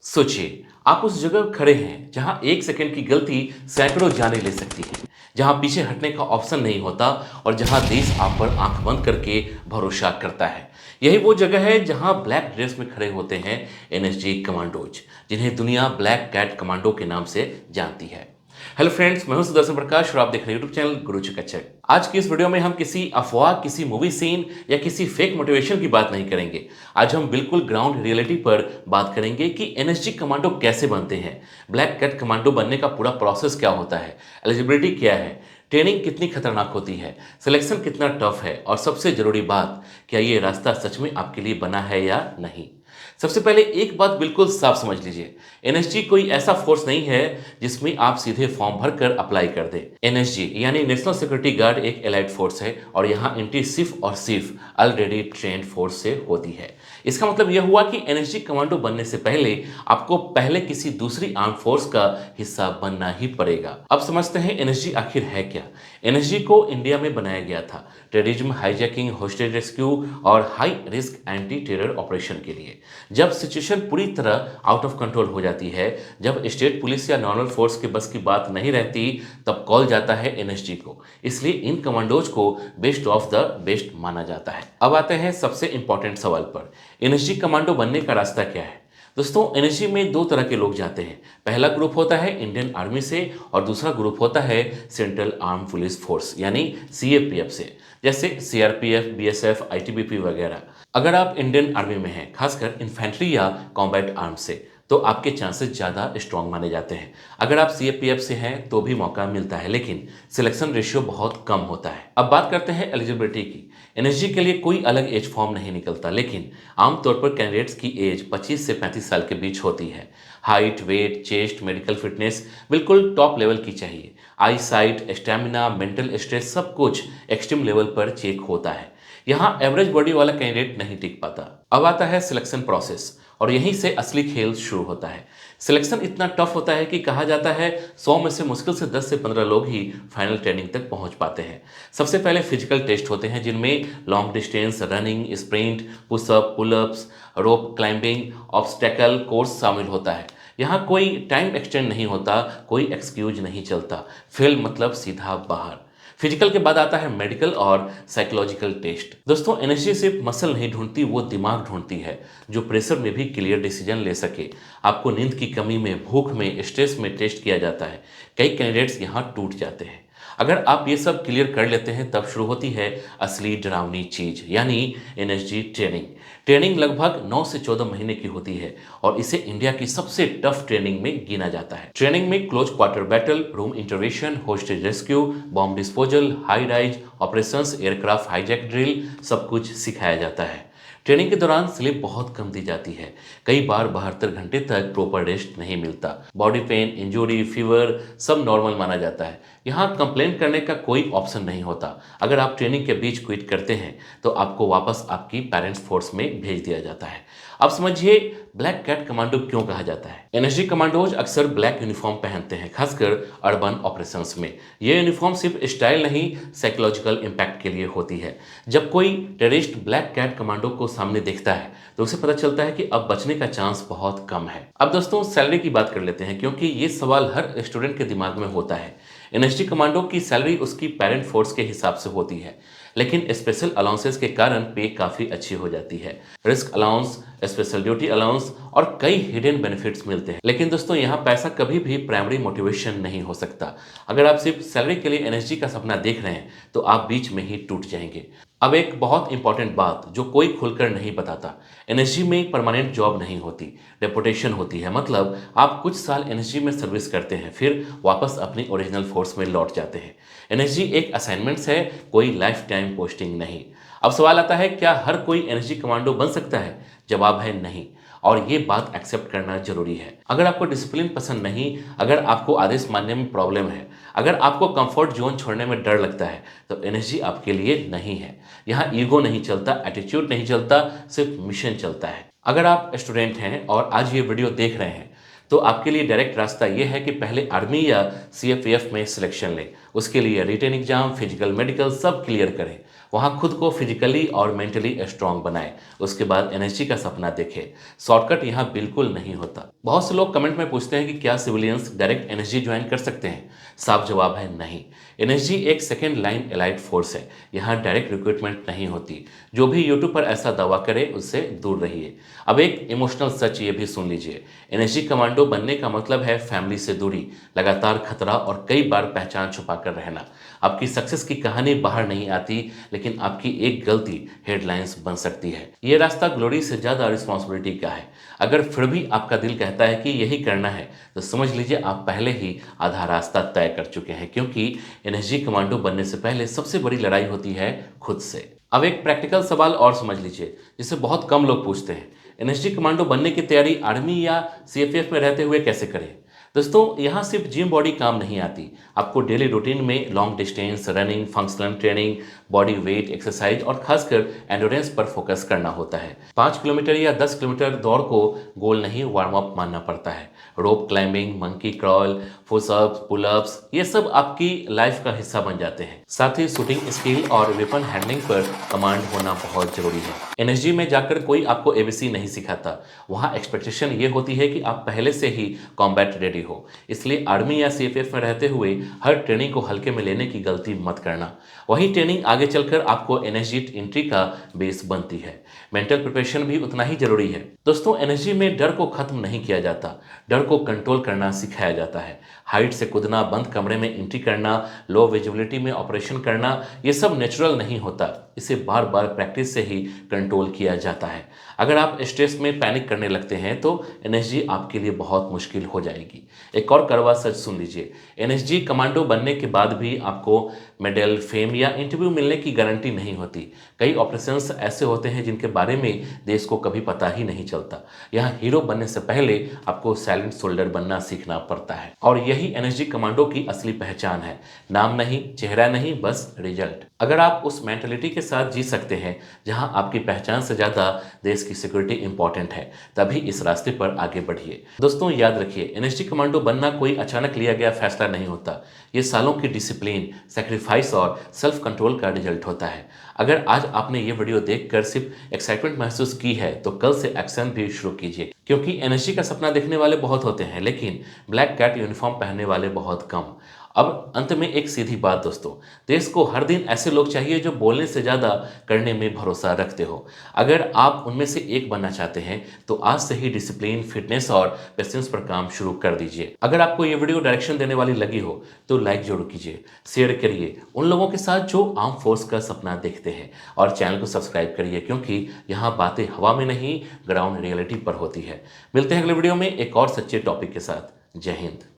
सोचिए, आप उस जगह खड़े हैं जहां एक सेकंड की गलती सैकड़ों जानें ले सकती है, जहां पीछे हटने का ऑप्शन नहीं होता और जहां देश आप पर आंख बंद करके भरोसा करता है। यही वो जगह है जहां ब्लैक ड्रेस में खड़े होते हैं एनएसजी कमांडोज, जिन्हें दुनिया ब्लैक कैट कमांडो के नाम से जानती है। हेलो फ्रेंड्स, मैं हूं सुदर्शन प्रकाश और आप देख रहे हैं यूट्यूब चैनल गुरु चिकित्सक। आज की इस वीडियो में हम किसी अफवाह, किसी मूवी सीन या किसी फेक मोटिवेशन की बात नहीं करेंगे। आज हम बिल्कुल ग्राउंड रियलिटी पर बात करेंगे कि एनएसजी कमांडो कैसे बनते हैं, ब्लैक कैट कमांडो बनने का पूरा प्रोसेस क्या होता है, एलिजिबिलिटी क्या है, ट्रेनिंग कितनी खतरनाक होती है, सिलेक्शन कितना टफ है और सबसे जरूरी बात, क्या ये रास्ता सच में आपके लिए बना है या नहीं। सबसे पहले एक बात बिल्कुल साफ समझ लीजिए, एनएसजी कोई ऐसा फोर्स नहीं है जिसमें आप सीधे फॉर्म भरकर अप्लाई कर दें। एनएसजी यानी नेशनल सिक्योरिटी गार्ड एक एलाइड फोर्स है और यहाँ एंट्री सिर्फ और सिर्फ ऑलरेडी ट्रेंड फोर्स से होती है। इसका मतलब यह हुआ कि एनएसजी कमांडो बनने से पहले आपको पहले किसी दूसरी आर्म फोर्स का हिस्सा बनना ही पड़ेगा। अब समझते हैं एनएसजी आखिर है क्या। एनएसजी को इंडिया में बनाया गया था टेररिज्म, हाईजैकिंग, होस्टेज रेस्क्यू और high risk anti terror operation के लिए। जब सिचुएशन पूरी तरह आउट ऑफ कंट्रोल हो जाती है, जब स्टेट पुलिस या नॉर्मल फोर्स के बस की बात नहीं रहती, तब कॉल जाता है एनएसजी को। इसलिए इन कमांडोज को बेस्ट ऑफ द बेस्ट माना जाता है। अब आते हैं सबसे इंपॉर्टेंट सवाल पर, एनएसजी कमांडो बनने का रास्ता क्या है। दोस्तों, एनएसजी में दो तरह के लोग जाते हैं। पहला ग्रुप होता है इंडियन आर्मी से और दूसरा ग्रुप होता है सेंट्रल आर्म पुलिस फोर्स यानी सीएपीएफ से, जैसे सीआरपीएफ, बीएसएफ, आईटीबीपी वगैरह। अगर आप इंडियन आर्मी में हैं, खासकर इन्फेंट्री या कॉम्बैट आर्म से, तो आपके चांसेस ज़्यादा स्ट्रांग माने जाते हैं। अगर आप सीएपीएफ से हैं तो भी मौका मिलता है, लेकिन सिलेक्शन रेशियो बहुत कम होता है। अब बात करते हैं एलिजिबिलिटी की। एनएसजी के लिए कोई अलग एज फॉर्म नहीं निकलता, लेकिन आमतौर पर कैंडिडेट्स की एज 25 से 35 साल के बीच होती है। Height, weight, chest, medical fitness बिल्कुल टॉप लेवल की चाहिए। Eyesight, stamina, mental stress सब कुछ एक्सट्रीम लेवल पर चेक होता है। यहाँ एवरेज बॉडी वाला कैंडिडेट नहीं टिक पाता। अब आता है सिलेक्शन प्रोसेस और यहीं से असली खेल शुरू होता है। सिलेक्शन इतना टफ होता है कि कहा जाता है 100 में से मुश्किल से 10 से 15 लोग ही फाइनल ट्रेनिंग तक पहुंच पाते हैं। सबसे पहले फिजिकल टेस्ट होते हैं, जिनमें long distance running, sprint, pushup, pullups, rope climbing, obstacle course शामिल होता है। यहाँ कोई टाइम एक्सटेंड नहीं होता, कोई एक्सक्यूज नहीं चलता। फेल मतलब सीधा बाहर। फिजिकल के बाद आता है मेडिकल और साइकोलॉजिकल टेस्ट। दोस्तों, एनएसजी सिर्फ मसल नहीं ढूंढती, वो दिमाग ढूंढती है जो प्रेशर में भी क्लियर डिसीजन ले सके। आपको नींद की कमी में, भूख में, स्ट्रेस में टेस्ट किया जाता है। कई कैंडिडेट्स यहाँ टूट जाते हैं। अगर आप ये सब क्लियर कर लेते हैं, तब शुरू होती है असली डरावनी चीज यानी एनएसजी ट्रेनिंग। ट्रेनिंग लगभग 9 से 14 महीने की होती है और इसे इंडिया की सबसे टफ ट्रेनिंग में गिना जाता है। ट्रेनिंग में close quarter battle, room intervention, hostage rescue, bomb disposal, high rise operations, aircraft hijack drill सब कुछ सिखाया जाता है। ट्रेनिंग के दौरान स्लीप बहुत कम दी जाती है। कई बार 72 घंटे तक प्रॉपर रेस्ट नहीं मिलता। बॉडी पेन, इंजरी, फीवर सब नॉर्मल माना जाता है। यहाँ कंप्लेन करने का कोई ऑप्शन नहीं होता। अगर आप ट्रेनिंग के बीच क्विट करते हैं तो आपको वापस आपकी पेरेंट्स फोर्स में भेज दिया जाता है। अब समझिए ब्लैक कैट कमांडो क्यों कहा जाता है। एनएसजी कमांडोज अक्सर ब्लैक यूनिफॉर्म पहनते हैं, खासकर अर्बन ऑपरेशंस में। ये यूनिफॉर्म सिर्फ स्टाइल नहीं, साइकोलॉजिकल इम्पैक्ट के लिए होती है। जब कोई टेररिस्ट ब्लैक कैट कमांडो को सामने देखता है तो उसे पता चलता है कि अब बचने का चांस बहुत कम है। अब दोस्तों, सैलरी की बात कर लेते हैं, क्योंकि ये सवाल हर स्टूडेंट के दिमाग में होता है। एनएसजी कमांडो की सैलरी उसकी पेरेंट फोर्स के हिसाब से होती है, लेकिन स्पेशल अलाउंसेस के कारण पे काफ़ी अच्छी हो जाती है। Risk allowance, special duty allowance और कई हिडन बेनिफिट्स मिलते हैं। लेकिन दोस्तों, यहाँ पैसा कभी भी प्राइमरी मोटिवेशन नहीं हो सकता। अगर आप सिर्फ सैलरी के लिए एनएसजी का सपना देख रहे हैं तो आप बीच में ही टूट जाएंगे। अब एक बहुत इंपॉर्टेंट बात जो कोई खुलकर नहीं बताता, एनएसजी में परमानेंट जॉब नहीं होती, डेपुटेशन होती है। मतलब आप कुछ साल एनएसजी में सर्विस करते हैं, फिर वापस अपनी ओरिजिनल फोर्स में लौट जाते हैं। एनएसजी एक असाइनमेंट्स है, कोई लाइफ टाइम पोस्टिंग नहीं। अब सवाल आता है, क्या हर कोई एनएसजी कमांडो बन सकता है? जवाब है नहीं, और ये बात एक्सेप्ट करना जरूरी है। अगर आपको डिसिप्लिन पसंद नहीं, अगर आपको आदेश मानने में प्रॉब्लम है, अगर आपको कंफर्ट जोन छोड़ने में डर लगता है, तो एनएसजी आपके लिए नहीं है। यहाँ ईगो नहीं चलता, एटीट्यूड नहीं चलता, सिर्फ मिशन चलता है। अगर आप स्टूडेंट हैं और आज ये वीडियो देख रहे हैं, तो आपके लिए डायरेक्ट रास्ता ये है कि पहले आर्मी या सीएपीएफ में सिलेक्शन लें। उसके लिए रिटेन एग्जाम, फिजिकल, मेडिकल सब क्लियर करें। वहाँ खुद को फिजिकली और मेंटली स्ट्रांग बनाएं, उसके बाद एनर्जी का सपना देखें। शॉर्टकट यहाँ बिल्कुल नहीं होता। बहुत से लोग कमेंट में पूछते हैं कि क्या सिविलियंस डायरेक्ट एनर्जी ज्वाइन कर सकते हैं? साफ जवाब है नहीं। एनर्जी एक सेकेंड लाइन एलाइड फोर्स है, यहाँ डायरेक्ट रिक्रूटमेंट नहीं होती। जो भी यूट्यूब पर ऐसा दावा करे उससे दूर रहिए। अब एक इमोशनल सच ये भी सुन लीजिए, एनर्जी कमांडो बनने का मतलब है फैमिली से दूरी, लगातार खतरा और कई बार पहचान छुपा कर रहना। आपकी सक्सेस की कहानी बाहर नहीं आती, लेकिन आपकी एक गलती हेडलाइंस बन सकती है। ये रास्ता ग्लोरी से ज़्यादा रिस्पॉन्सिबिलिटी का है। अगर फिर भी आपका दिल कहता है कि यही करना है, तो समझ लीजिए आप पहले ही आधा रास्ता तय कर चुके हैं, क्योंकि एनर्जी कमांडो बनने से पहले सबसे बड़ी लड़ाई होती है खुद से। अब एक प्रैक्टिकल सवाल और समझ लीजिए, जिसे बहुत कम लोग पूछते हैं। एनर्जी कमांडो बनने की तैयारी आर्मी या सीएफएफ में रहते हुए कैसे करें? दोस्तों, यहाँ सिर्फ जिम बॉडी काम नहीं आती। आपको डेली रूटीन में long distance running, functional training, body weight exercise और खासकर एंडोरेंस पर फोकस करना होता है। 5 किलोमीटर या 10 किलोमीटर दौड़ को गोल नहीं, वार्म अप मानना पड़ता है। Rope climbing, monkey crawl, pushups, pullups, ये सब आपकी लाइफ का हिस्सा बन जाते हैं। साथ ही शूटिंग स्किल और वेपन हैंडलिंग पर कमांड होना बहुत जरूरी है। एनर्जी में जाकर कोई आपको एबीसी नहीं सिखाता। वहाँ एक्सपेक्टेशन ये होती है कि आप पहले से ही कॉम्बैट रेडी हो। इसलिए आर्मी या सीएफएफ में रहते हुए हर ट्रेनिंग को हल्के में लेने की गलती मत करना। वही ट्रेनिंग आगे चलकर आपको एनर्जी एंट्री का बेस बनती है। मेंटल प्रिपरेशन भी उतना ही जरूरी है। दोस्तों, एनर्जी में डर को खत्म नहीं किया जाता, डर को कंट्रोल करना सिखाया जाता है। हाइट से कूदना, बंद कमरे में एंट्री करना, लो विजिबिलिटी में ऑपरेशन करना, ये सब नेचुरल नहीं होता। इसे बार बार प्रैक्टिस से ही कंट्रोल किया जाता है। अगर आप स्ट्रेस में पैनिक करने लगते हैं तो एनर्जी आपके लिए बहुत मुश्किल हो जाएगी। एक और कड़वा सच सुन लीजिए, एनर्जी कमांडो बनने के बाद भी आपको मेडल, फेम या इंटरव्यू मिलने की गारंटी नहीं होती। कई ऑपरेशंस ऐसे होते हैं जिनके बारे में देश को कभी पता ही नहीं चलता। यहाँ हीरो बनने से पहले आपको साइलेंट सोल्जर बनना सीखना पड़ता है, और यही एनर्जी कमांडो की असली पहचान है। नाम नहीं, चेहरा नहीं, बस रिजल्ट। अगर आप उस मेंटलिटी के साथ जी सकते हैं जहां आपकी पहचान से ज़्यादा देश की सिक्योरिटी इंपॉर्टेंट है, तभी इस रास्ते पर आगे बढ़िए। दोस्तों, याद रखिए, एनर्जी कमांडो बनना कोई अचानक लिया गया फैसला नहीं होता। ये सालों की डिसिप्लिन, सेक्रीफाइस और सेल्फ कंट्रोल का रिजल्ट होता है। अगर आज आपने ये वीडियो देखकर सिर्फ एक्साइटमेंट महसूस की है, तो कल से एक्शन भी शुरू कीजिए, क्योंकि एनर्जी का सपना देखने वाले बहुत होते हैं, लेकिन ब्लैक कैट यूनिफॉर्म पहनने वाले बहुत कम। अब अंत में एक सीधी बात दोस्तों, देश को हर दिन ऐसे लोग चाहिए जो बोलने से ज़्यादा करने में भरोसा रखते हो। अगर आप उनमें से एक बनना चाहते हैं तो आज से ही डिसिप्लिन, फिटनेस और पेशेंस पर काम शुरू कर दीजिए। अगर आपको ये वीडियो डायरेक्शन देने वाली लगी हो तो लाइक जरूर कीजिए, शेयर करिए उन लोगों के साथ जो आर्म फोर्स का सपना देखते हैं, और चैनल को सब्सक्राइब करिए, क्योंकि यहाँ बातें हवा में नहीं, ग्राउंड रियलिटी पर होती है। मिलते हैं अगले वीडियो में एक और सच्चे टॉपिक के साथ। जय हिंद।